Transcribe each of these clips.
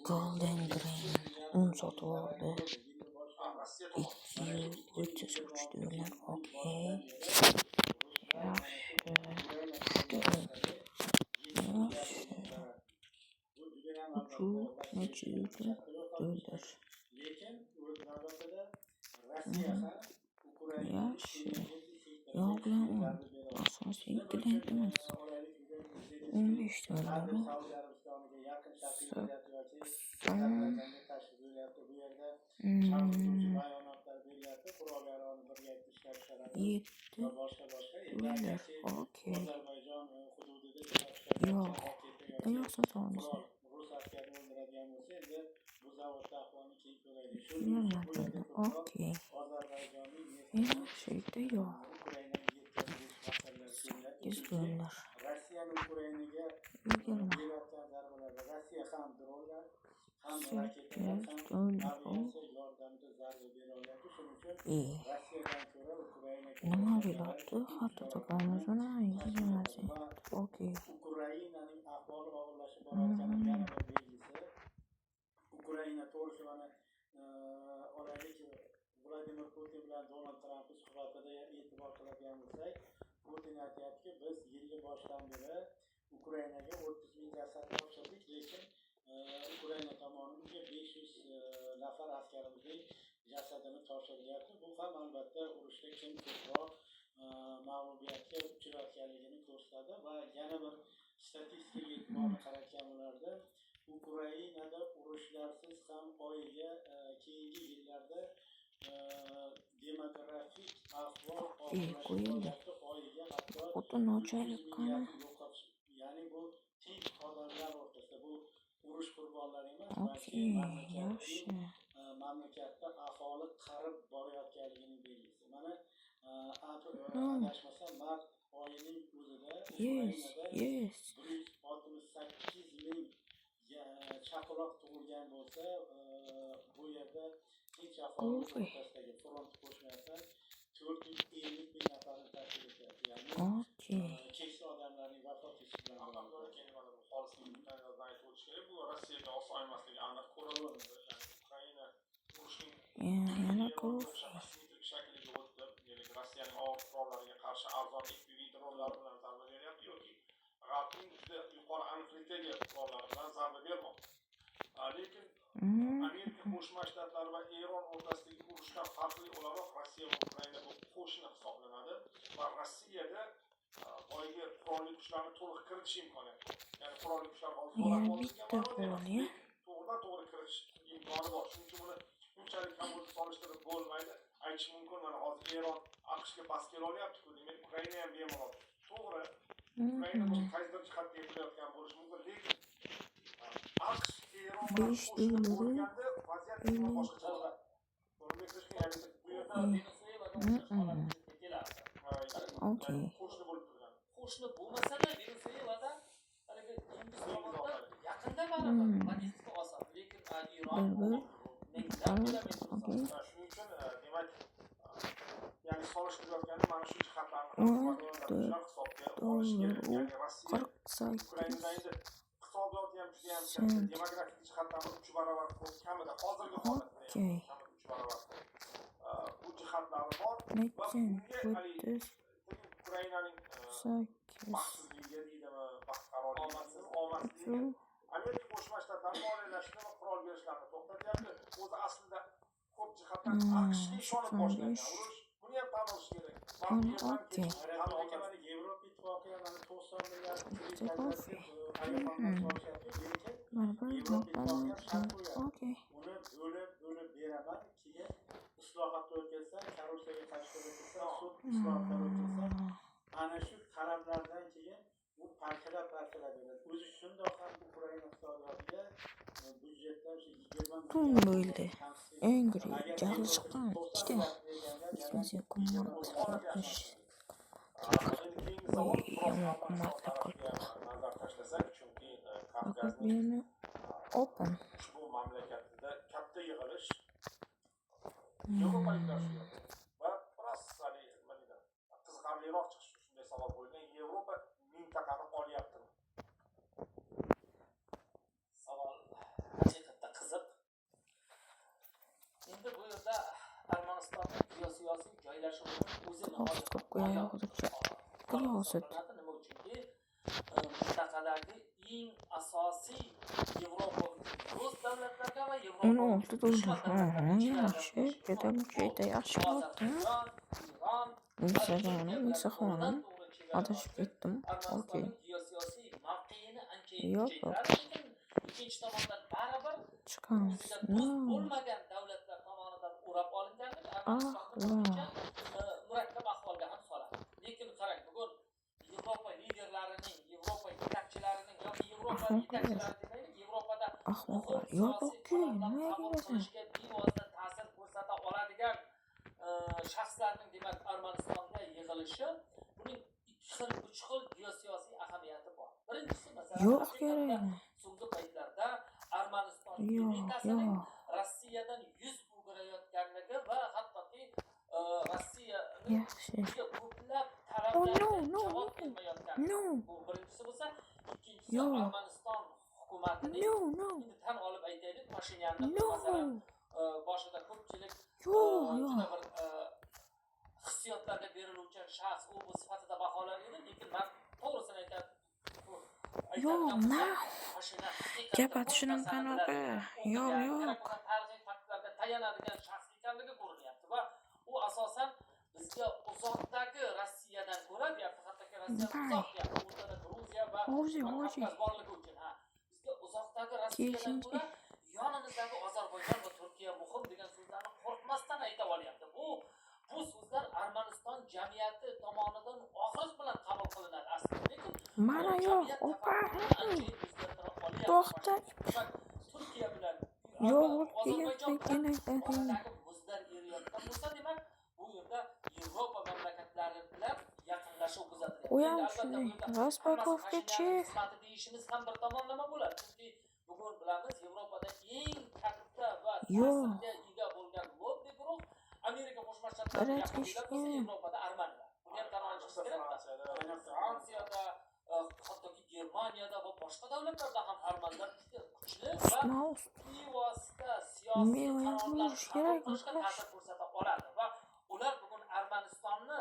Golden Grain un sotib oldi. 233 dollar. Okey. Yaxshi. 3 dollar. Yaxshi. Yog' bilan un. Asosiy ingredient emas. 15 dollar. 7 dollar. Okey. Yog' sotamiz. 20 dollar. Okey. Yaxshi yog'. 8 dollar. 20. 8 dollar. Nima bo'lyapti? Hatto topamiz uni. Okey. Ukraina to'g'risida olaylik, Vladimir Putin bilan Donald Trampning suhbatida e'tibor qiladigan bo'lsak, Putin aytayaptiki, biz yilgi boshidan beri Ukrainaga 30 ming jasad topshirdik, lekin Ukraina tomoniga 500 nafar askarimizning jasadini topshiryapti. Bu ham albatta urushda kim ko'proq mag'lubiyatga uchrayotganligini ko'rsatadi va yana bir statistikaga e'tiborni qaratgan bo'lardi. Ukrainada urushlarsiz ham oyiga keyingi yillarda demografik ahvol oyiga hatto ya'ni bu tinch odamlar o'rtasida bu urush qurbonlari emas, balki mamlakatda aholi qarib borayotganligining belgisi. Mana adashmasam mart oyining o'zida Ukrainada 168 ming chaqaloq tug'ilgan bo'lsa, bu yerda tinch aholi o'rtasidagi front qo'shmasi 450 ming nafarni tashkil etyapti. Ya'ni keksa odamlarning vafot etishi bilan bu Rossiyaga oson emasligi aniq ko'rinadi. Ukraina urushning shakliga o'tdi. Rossiyaning og'ir qurollariga qarshi arzon FPV dronlar bilan zarba beryapti yoki G'arbning juda yuqori aniqlikdagi qurollari bilan zarba bermoqda. Lekin Amerika Qo'shma Shtatlari va Eron o'rtasidagi urushdan farqli o'laroq Rossiya va Ukraina bu qo'shni hisoblanadi va Rossiyada boyagi qurolli kuchlarni to'liq kiritish imkoniyati bor. Ya'ni qurolli kuchlar to'g'ridan to'g'ri kiritish imkoni bor. Chunki buni bunchalik ham o'zi solishtirib bo'lmaydi. Aytish mumkin, mana hozir Eron AQShga bas kela olyapti-ku, demak Ukraina ham bemalol. To'g'ri. Ukraina buni qaysidir jihatga qilayotgan bo'lishi mumkin, lekin AQSh Eron bilan qo'shni bo'lganda vaziyat boshqacha bo'ladi. Qo'shni bo'lib turgan. Qo'shni bo'lmasa-da Venesuelada haligi Hindistonda yaqinda baribir pozitsiya oson, lekin Eron shuning uchun demak, ya'ni solishtirayotganda mana shu jihatlarni hisobga olish kerak. Ya'ni Rossiya Ukrainada endi iqtisodiyoti ham juda ham katta, demografik jihatdan 3 barobar kamida hozirgi holatda 3 barobar. Bu jihatlari bor va Ukrainaning baxtsizligiga deydimi, omadsizligi Amerika Qo'shma Shtatlari moliyalashni va qurol berishlarni to'xtatyapti. O'zi aslida ko'p jihatdan AQShga ishonib boshlangan urush. Buni ham tan olish kerak. Yevropa ittifoqi ham 90 milliard bo'lib beraman, keyin islohotga o'tkazsa, korrupsiyaga qarshi kurashsa, sud islohotlar o'tkazsa, ana shu talablardan keyin bu parchalar beradi. O'zi shundoq ham Ukraina iqtisodiyotiga byudjetdan 20 bo'ldi. Angry jahli chiqqan ikkita. Bizga qimmat nazar tashlasak, chunki Kavkazning open ushbu mamlakatida katta yig'ilish Yevropaliklar va biroz qiziqarliroq chiqishi shunday savol qo'yilgan. Yevropa mintaqani olyaptimi? Savol Yo'sit qilib qo'yay hozircha. Yo'sit. Nima uchunki, mintaqadagi eng asosiy Yevropa rus davlatlarga va Yevropa 16 dollar. Yaxshi. Juda yaxshi bo'pti. Insaxonim. Adashib ketdim. Okey. Yo'q. Ikkinchi tomondan baribir Chiqamiz. bo'lmagan davlatlar tomonidan o'rab olinganligi Armanistonni murakkab ahvolga ham soladi. Lekin qarang, bugun Yevropa liderlarining, Yevropa yetakchilarining yoki Yevropa yetakchilari demaylik, Yevropada Ahmoqlar. Yo'q-ku, nima deyapsan? bevosita ta'sir ko'rsata oladigan shaxslarning demak Armanistonga yig'ilishi buning 3 xil geosiyosiy ahamiyati bor. Birinchisi masalan, Yo'q kerak. so'nggi paytlarda Armaniston Yo'q. elitasining Rossiyadan yuz o'girayotganligi va hattoki Rossiyaning Yaxshi. ko'plab Oh, talablariga no. javob bermayotganligi. No. Bu birinchisi bo'lsa, ikkinchisi Yo'q. Armaniston hukumatining No. endi tan olib aytaylik, Pashinyanni No. masalan boshida ko'pchilik Yo'q. juda bir hissiyotlarga beriluvchi shaxs u sifatida baholar edi, lekin men to'g'risini aytayapman. Yo'q, gap aytishim qanaqa? Yo'q. Tarixiy faktlarga tayanadigan shaxs ekanligi ko'rinyapti va u asosan bizga uzoqdagi Rossiyadan ko'ra, deyapti, hattoki Rossiyadan uzoq deyapti, o'rtada Gruziya va Kavkaz borligi uchun, bizga uzoqdagi Rossiyadan ko'ra yonimizdagi Ozarbayjon va Turkiya muhim degan so'zlarni qo'rqmasdan aytib olyapti. Bu so'zlar Armaniston jamiyati tomonidan og'riq bilan qabul qilinadi aslida. Lekin Mana yo'q, opa. To'xta. Turkiya bilan Yo'q, Ozarbayjon bilan kerak. oradagi muzlar eriyotgan bo'lsa, demak, bu yerda Yevropa mamlakatlari bilan yaqinlashuv kuzatilyapti. Qo'yamiz. Raspakovgacha deyishimiz ham bir tomonlama bo'ladi. Chunki bugun bilamiz, Yevropada eng katta va Yo'q. ta'sirga ega bo'lgan lobbi guruh Amerika Qo'shma Shtatlari yaqinlar bo'lsa, Yevropada armanlar. Buni ham tan olishimiz kerak. Fransiyada, hattoki Germaniyada va boshqa davlatlarda ham armanlar juda kuchli va bevosita siyosiy qarorlar qabul qilishga ta'sir ko'rsata oladi va ular bugun Armanistonni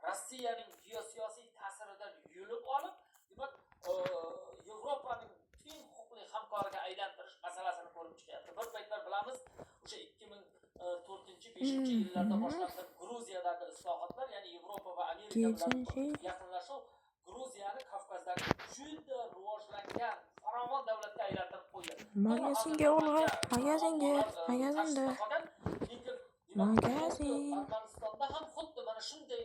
Rossiyaning geosiyosiy ta'siridan yulib olib, demak, Yevropaning teng huquqli hamkoriga aylantirish masalasini ko'rib chiqyapti. Bir paytlar bilamiz, o'sha 2004-5 yillarda boshlangan Gruziyadagi islohotlar, ya'ni Yevropa va Amerika bilan yaqinlashuv Gruziyani Kavkazdagi juda rivojlangan farovon davlatga aylantirib qo'ydi. Magazinga olg'a, magazinda. Armanistonda ham xuddi mana shunday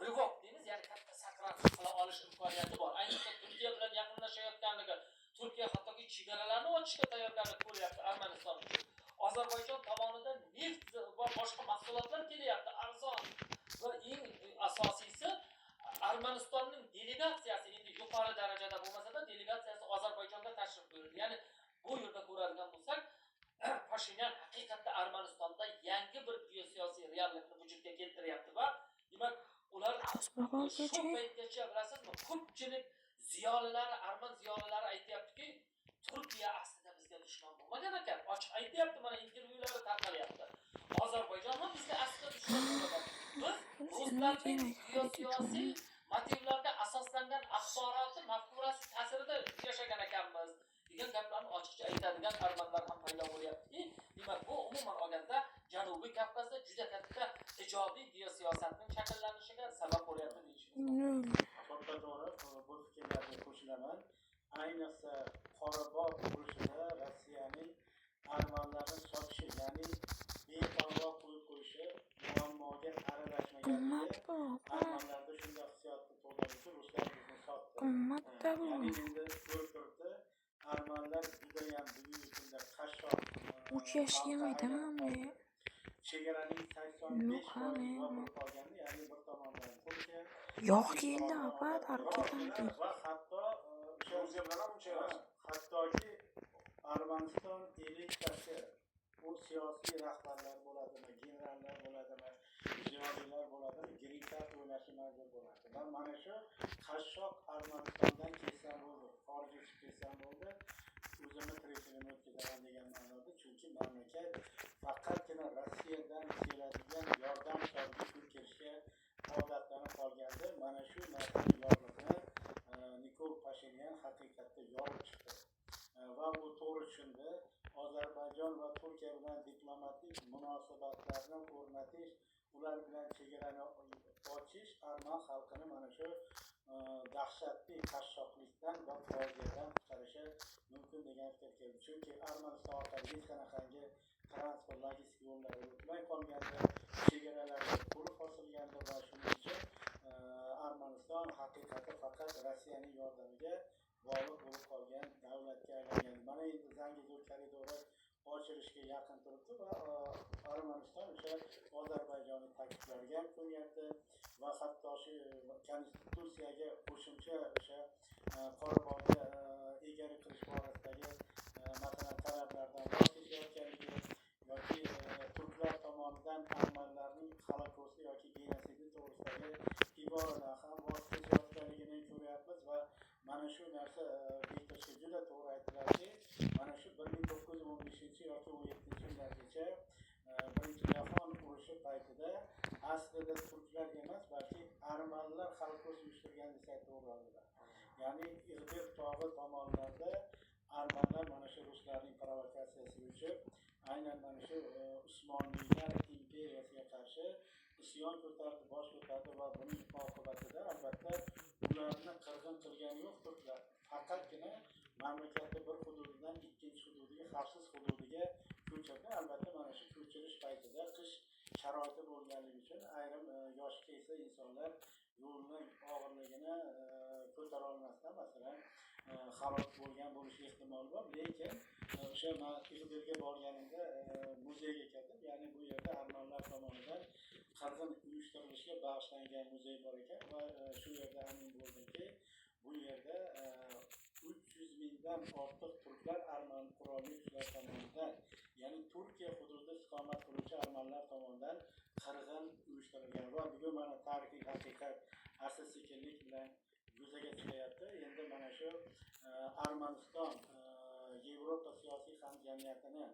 rivoj deymiz, ya'ni katta sakranish qila olish imkoniyati bor. Ayniqsa Turkiya bilan yaqinlashayotganligi, Turkiya hattoki chegaralarini ochishga tayyorgarlik ko'ryapti Armaniston uchun. Ozarbayjon tomonidan neft va boshqa mahsulotlar kelyapti, arzon. Va eng asosiysi Armanistonning delegatsiyasi, endi yuqori darajada bo'lmasa-da, delegatsiyasi Ozarbayjonga tashrif buyurdi. Ya'ni bu yerda ko'radigan bo'lsak, Pashinyan haqiqatda Armanistonda yangi bir geosiyosiy reallikni vujudga keltiryapti va demak, ular shu paytgacha bilasizmi, ko'pchilik ziyolilari, arman ziyolilari aytayaptiki, Turkiya aslida bizga dushman bo'lmagan ekan. Ochiq aytayapti, mana intervyularda tarqalyapti. Ozarbayjon ham bizga aslida dushman bo'lmagan. Biz ruslarning geosiyosiy motivlarga asoslangan axboroti mafkurasi ta'sirida yashagan ekanmiz degan gaplarni ochiqcha aytadigan armanlar ham paydo bo'lyapti. Demak, bu umuman olganda Janubiy Kavkazda juda katta ijobiy geosiyosatning shakllanishiga sabab bo'lyapti deyishimiz. To'g'ri, bu fikrlarga qo'shilaman. Ayniqsa Qorabog' urushida Rossiyaning armanlarni sotishi, ya'ni beparvo qo'yib qo'yishi, muammoga aralashmaganligi armanlarda shunday hissiyotni tug'dirdi, ruslar bizni sotdi. Ya'ni endi ko'rib turibdi, armanlar judayam bugungi kunda qashshoq. 3 yoshga aytaman. Chegaraning 85% yopilib qolgandi, ya'ni bir tomondan Turkiya yo'q endi opa, tarqatadi. Va hattoki Armaniston elitasi, u siyosiy rahbarlar bo'ladimi, generallar bo'ladimi, ziyolilar bo'ladimi, green-card o'ynashga majbur bo'ladi. Va mana shu qashshoq Armanistondan ketsam bo'ldi, xorijga chiqib ketsam bo'ldi, o'zimni tirikligimni o'tkazaman degan ma'noda, chunki mamlakat faqatgina Rossiyadan keladigan yordam pul kelishga yorlig'ini Nikol Pashinyan haqiqatda yorib chiqdi va u to'g'ri tushundi. Ozarbayjon va Turkiya bilan diplomatik munosabatlarni o'rnatish, ular bilan chegarani ochish arman xalqini mana shu dahshatli qashshoqlikdan va fojiadan qutqarishi mumkin degan fikr keldi. Chunki Armaniston orqali hech qanaqangi transport logistik yo'llari o'tmay qolgandi, chegaralarga pul osilgandi va shuning uchun Armaniston haqiqatda faqat Rossiyaning yordamiga bog'liq bo'lib qolgan davlatga aylangan. Mana endi Zangezur koridori ochilishga yaqin turibdi va Armaniston o'sha Ozarbayjonning takliflariga ham ko'nyapti va hatto shu konstitutsiyaga qo'shimcha o'sha Qorabog'ga egalik qilish borasidagi masalan talablardan voz kechayotganligi yoki turklar tomonidan armanlarning holokosti yoki genosidi to'g'risidagi iboradan ham voz kechayotganligini ko'ryapmiz va mana shu narsa Bektoshga juda to'g'ri aytdilarki, mana shu 1915 yoki 17 yillargacha Birinchi jahon urushi paytida aslida turklar emas, balki armanlar xalqos uyushtirgan desak to'g'ri bo'ladi. Ya'ni Irbek tog'i tomonlarda armanlar mana shu ruslarning provokatsiyasiga uchib, aynan mana shu Usmoniylar imperiyasiga qarshi isyon ko'tardi, bosh ko'tardi va buning oqibatida albatta ularni qirg'in qilgani yo'q turklar. Faqatgina mamlakatni bir hududidan ikkinchi hududiga, xavfsiz hududiga ko'chirdi. Albatta mana shu ko'chirish paytida qish sharoiti bo'lganligi uchun ayrim yoshi keksa insonlar yo'lning og'irligini ko'tara olmasdan masalan halok bo'lgan bo'lish ehtimoli bor. Lekin o'sha men Irbekga borganimda muzeyga kirdim. Ya'ni bu yerda armanlar tomonidan qirg'in uyushtirilishiga bag'ishlangan muzey bor ekan va shu yerda amin bo'ldimki, bu yerda 300 mingdan ortiq turklar arman qurolli kuchlar tomonidan, ya'ni Turkiya hududida istiqomat qiluvchi armanlar tomonidan qirg'in uyushtirilgan va bugun mana tarixiy haqiqat asta-sekinlik bilan yuzaga chiqyapti. Endi mana shu Armaniston Yevropa siyosiy hamjamiyatini